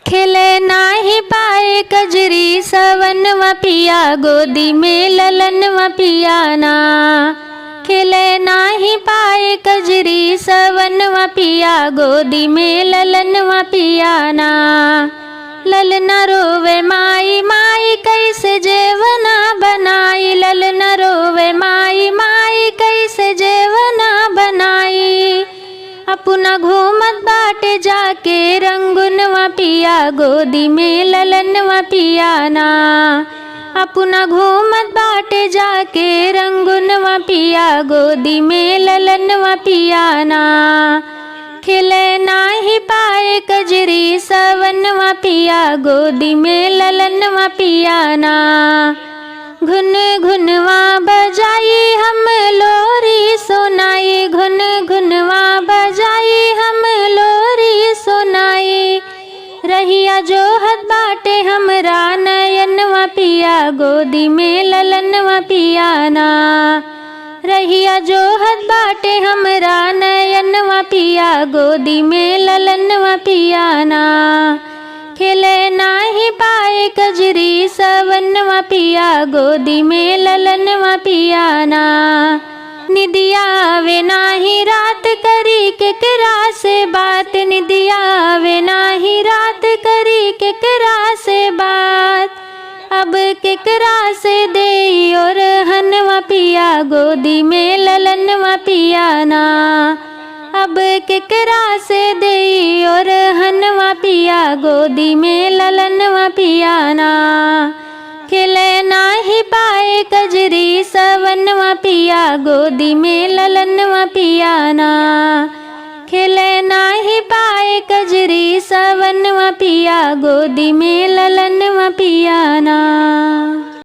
खिले नाही पाए कजरी सवनवा पिया, गोदी में ललनवा पियाना। खिले नाही पाए कजरी सवनवा पिया, गोदी में ललनवा पियाना। ललना रोवे माई माई कैसे जेवना बनाई, ललना रोवे माई माई कैसे जेवना बनाई। अपना घूमत बाटे जाके रंगुनवा पिया, गोदी में ललनवा पियाना। अपना घूमत बाटे जाके रंगुनवा पिया, गोदी में ललनवा पियाना। खिले नाही पाए कजरी सवनवा पिया, गोदी में ललनवा पियाना। घुन घुनवा बजाई हम लोरी सुनाई, घुन घुनवा बजाई हम लोरी सुनाई। रहिया जो हद बाटे हमरा नयनवा पिया, गोदी में ललनवा पियाना। रहिया जो हद बाटे हमरा नयनवा पिया, गोदी में ललनवा पियाना। खिले नाही पाए कजरी सवनवा पिया, गोदी में ललनवा पियाना। निदिया आवे नाही रात करी केकरा से बात, निदिया आवे नाही रात करी केकरा से बात। अब केकरा से देई और हनवा पिया, गोदी में ललनवा पियाना। अब केकरा से देई और हनवा पिया, गोदी में ललनवा पियाना। खिले नाही पाए कजरी सवनवा पिया, गोदी में ललनवा पियाना। खिले नाही पाए कजरी सवनवा पिया, गोदी में ललनवा पियाना।